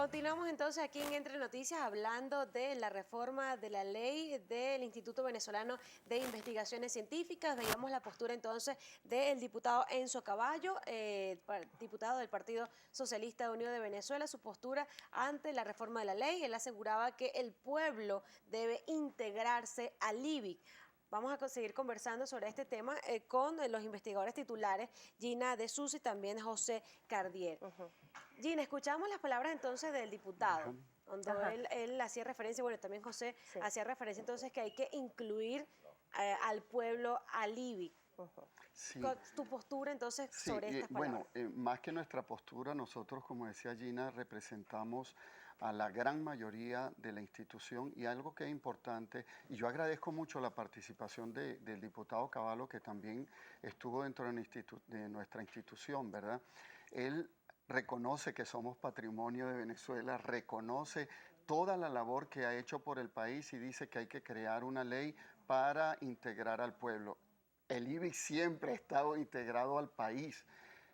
Continuamos entonces aquí en Entre Noticias hablando de la reforma de la ley del Instituto Venezolano de Investigaciones Científicas. Veíamos la postura entonces del diputado Enzo Caballo, diputado del Partido Socialista de Unión de Venezuela, su postura ante la reforma de la ley. Él aseguraba que el pueblo debe integrarse al IBIC. Vamos a seguir conversando sobre este tema con los investigadores titulares Gina de Sousa y también José Cardiel. Gina, escuchamos las palabras entonces del diputado, donde él hacía referencia, bueno, también José hacía referencia entonces que hay que incluir al pueblo al IBIC. Sí. Tu postura entonces sobre estas palabras. Bueno, más que nuestra postura, nosotros, como decía Gina, representamos a la gran mayoría de la institución, y algo que es importante, y yo agradezco mucho la participación del diputado Caballo, que también estuvo dentro de nuestra institución, ¿verdad? Él reconoce que somos patrimonio de Venezuela, reconoce toda la labor que ha hecho por el país y dice que hay que crear una ley para integrar al pueblo. El IBIC siempre ha estado integrado al país.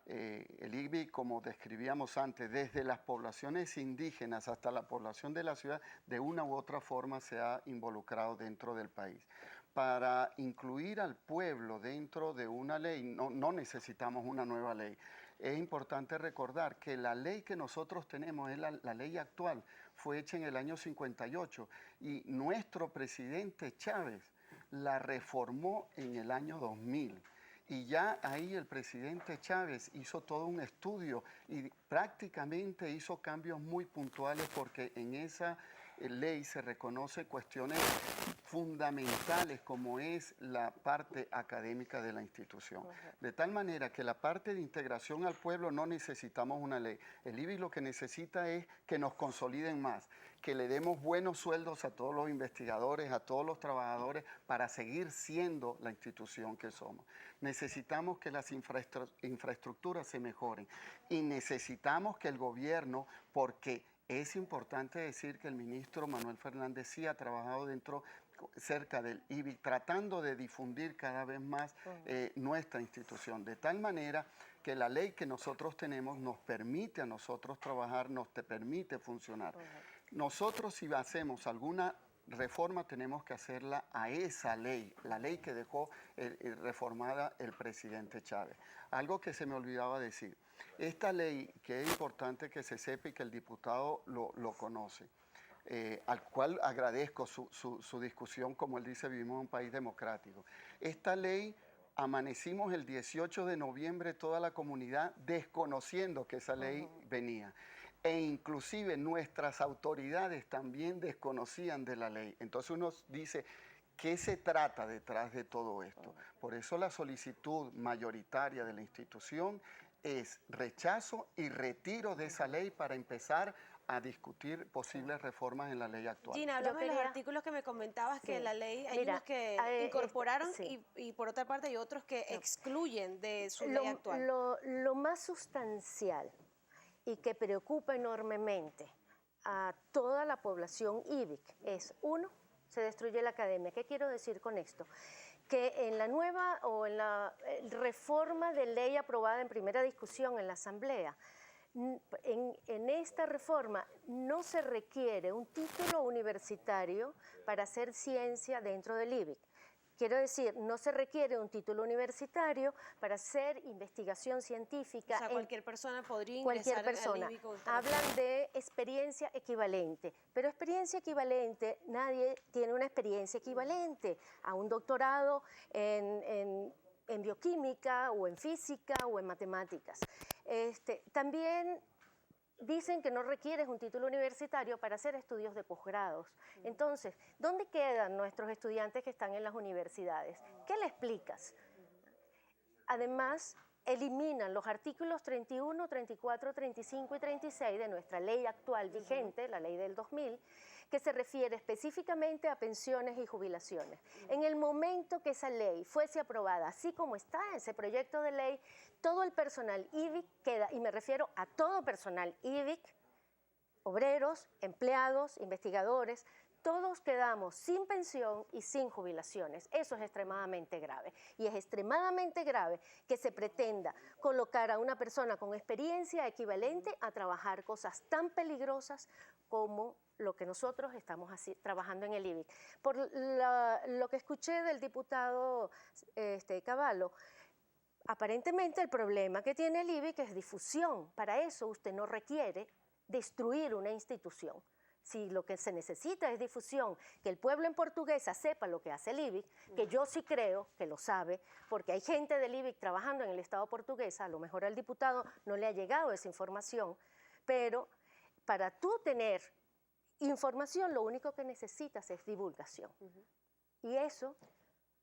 El IBIC, como describíamos antes, desde las poblaciones indígenas hasta la población de la ciudad, de una u otra forma se ha involucrado dentro del país. Para incluir al pueblo dentro de una ley, no necesitamos una nueva ley. Es importante recordar que la ley que nosotros tenemos es la ley actual, fue hecha en el año 58 y nuestro presidente Chávez la reformó en el año 2000. Y ya ahí el presidente Chávez hizo todo un estudio y prácticamente hizo cambios muy puntuales, porque en esa ley se reconoce cuestiones fundamentales como es la parte académica de la institución. De tal manera que la parte de integración al pueblo no necesitamos una ley. El IBIC lo que necesita es que nos consoliden más, que le demos buenos sueldos a todos los investigadores, a todos los trabajadores, para seguir siendo la institución que somos. Necesitamos que las infraestructuras se mejoren y necesitamos que el gobierno, porque es importante decir que el ministro Manuel Fernández sí ha trabajado cerca del IBIC, tratando de difundir cada vez más nuestra institución, de tal manera que la ley que nosotros tenemos nos permite a nosotros trabajar, nos permite funcionar. Nosotros, si hacemos alguna reforma, tenemos que hacerla a esa ley, la ley que dejó reformada el presidente Chávez. Algo que se me olvidaba decir, esta ley, que es importante que se sepa y que el diputado lo conoce, al cual agradezco su discusión, como él dice, vivimos en un país democrático. Esta ley, amanecimos el 18 de noviembre toda la comunidad desconociendo que esa ley venía. E inclusive nuestras autoridades también desconocían de la ley. Entonces uno dice, ¿qué se trata detrás de todo esto? Por eso la solicitud mayoritaria de la institución es rechazo y retiro de esa ley para empezar a discutir posibles reformas en la ley actual. Gina, hablamos de los artículos que me comentabas, que la ley, hay unos que incorporaron y por otra parte hay otros que excluyen de su ley actual. Lo más sustancial y que preocupa enormemente a toda la población IBIC es, uno, se destruye la academia. ¿Qué quiero decir con esto? Que en la nueva o en la reforma de ley aprobada en primera discusión en la Asamblea, en esta reforma no se requiere un título universitario para hacer ciencia dentro del IBIC. Quiero decir, no se requiere un título universitario para hacer investigación científica. O sea, cualquier persona podría ingresar al IBIC. Hablan de experiencia equivalente, pero experiencia equivalente, nadie tiene una experiencia equivalente a un doctorado en bioquímica o en física o en matemáticas. También dicen que no requieres un título universitario para hacer estudios de posgrados. Entonces, ¿dónde quedan nuestros estudiantes que están en las universidades? ¿Qué le explicas? Además, eliminan los artículos 31, 34, 35 y 36 de nuestra ley actual vigente, la ley del 2000, que se refiere específicamente a pensiones y jubilaciones. En el momento que esa ley fuese aprobada, así como está ese proyecto de ley, todo el personal IBIC queda, y me refiero a todo personal IBIC, obreros, empleados, investigadores, todos quedamos sin pensión y sin jubilaciones. Eso es extremadamente grave. Y es extremadamente grave que se pretenda colocar a una persona con experiencia equivalente a trabajar cosas tan peligrosas como lo que nosotros estamos trabajando en el IBIC. Por lo que escuché del diputado Cavallo, aparentemente el problema que tiene el IBIC es difusión. Para eso usted no requiere destruir una institución. Si lo que se necesita es difusión, que el pueblo en Portuguesa sepa lo que hace el IBIC, que yo sí creo que lo sabe, porque hay gente del IBIC trabajando en el Estado portuguesa, a lo mejor al diputado no le ha llegado esa información, pero para tú tener información lo único que necesitas es divulgación. Y eso...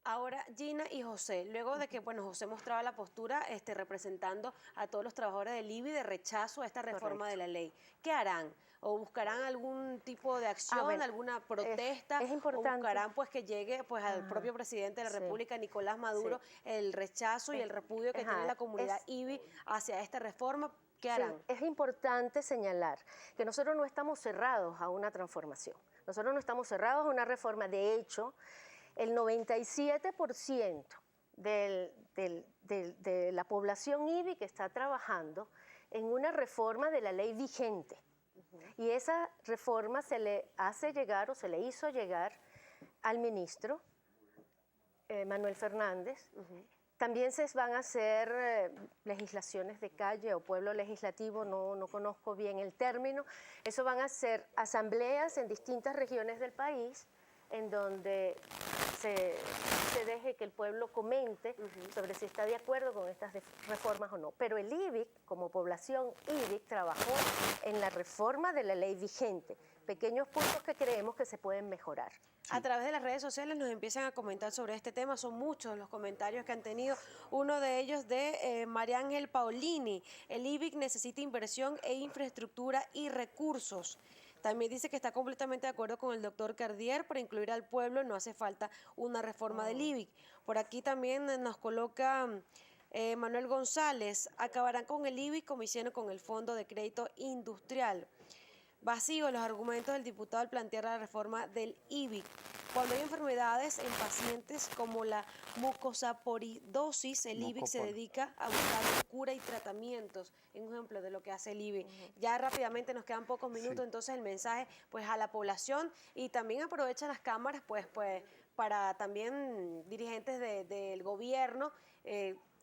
Ahora, Gina y José, luego de que bueno, José mostraba la postura representando a todos los trabajadores del IBI de rechazo a esta reforma de la ley, ¿qué harán? ¿O buscarán algún tipo de acción, alguna protesta? Es importante. ¿O buscarán pues, que llegue pues, al propio presidente de la República, Nicolás Maduro, el rechazo y el repudio que tiene la comunidad IBI hacia esta reforma? ¿Qué harán? Sí, es importante señalar que nosotros no estamos cerrados a una transformación. Nosotros no estamos cerrados a una reforma. De hecho, el 97% de la población IBI que está trabajando en una reforma de la ley vigente. Y esa reforma se le hace llegar o se le hizo llegar al ministro Manuel Fernández. También se van a hacer legislaciones de calle o pueblo legislativo, no conozco bien el término. Eso van a ser asambleas en distintas regiones del país en donde se deje que el pueblo comente sobre si está de acuerdo con estas reformas o no. Pero el IBIC, como población IBIC, trabajó en la reforma de la ley vigente. Pequeños puntos que creemos que se pueden mejorar. A través de las redes sociales nos empiezan a comentar sobre este tema, son muchos los comentarios que han tenido, uno de ellos de María Ángel Paolini, el IBIC necesita inversión e infraestructura y recursos. También dice que está completamente de acuerdo con el doctor Cardier, para incluir al pueblo no hace falta una reforma del IBIC. Por aquí también nos coloca Manuel González, acabarán con el IBIC como hicieron con el Fondo de Crédito Industrial. Vacío los argumentos del diputado al plantear la reforma del IBIC. Cuando hay enfermedades en pacientes como la mucosaporidosis, el IBIC se dedica a buscar cura y tratamientos. Es un ejemplo de lo que hace el IBIC. Ya rápidamente nos quedan pocos minutos, entonces el mensaje pues a la población, y también aprovecha las cámaras pues para también dirigentes del gobierno.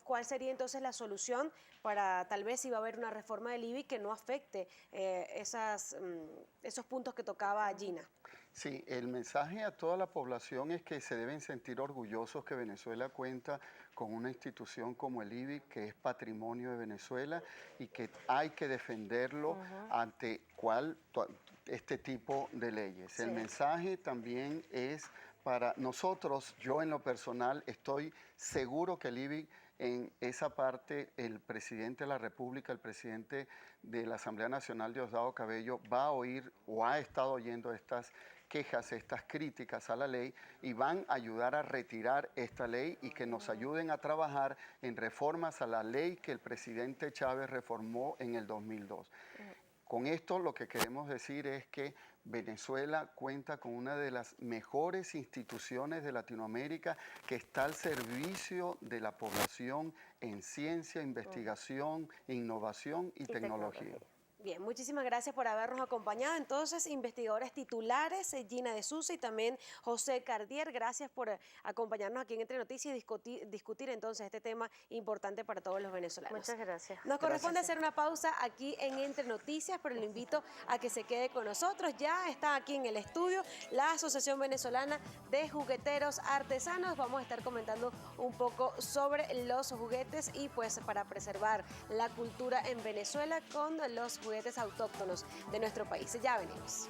¿Cuál sería entonces la solución para tal vez si va a haber una reforma del IBIC que no afecte esos puntos que tocaba Gina? Sí, el mensaje a toda la población es que se deben sentir orgullosos que Venezuela cuenta con una institución como el IBIC, que es patrimonio de Venezuela y que hay que defenderlo ante este tipo de leyes. Sí. El mensaje también es para nosotros, yo en lo personal estoy seguro que el IBIC, en esa parte, el presidente de la República, el presidente de la Asamblea Nacional, Diosdado Cabello, va a oír o ha estado oyendo estas quejas, estas críticas a la ley, y van a ayudar a retirar esta ley y que nos ayuden a trabajar en reformas a la ley que el presidente Chávez reformó en el 2002. Con esto lo que queremos decir es que Venezuela cuenta con una de las mejores instituciones de Latinoamérica que está al servicio de la población en ciencia, investigación, innovación y tecnología. Bien, muchísimas gracias por habernos acompañado. Entonces, investigadores titulares, Gina de Sousa y también José Cardier, gracias por acompañarnos aquí en Entre Noticias y discutir entonces este tema importante para todos los venezolanos. Muchas gracias. Nos corresponde hacer una pausa aquí en Entre Noticias, pero le invito a que se quede con nosotros. Ya está aquí en el estudio la Asociación Venezolana de Jugueteros Artesanos. Vamos a estar comentando un poco sobre los juguetes y pues para preservar la cultura en Venezuela con los juguetes autóctonos de nuestro país. Ya venimos.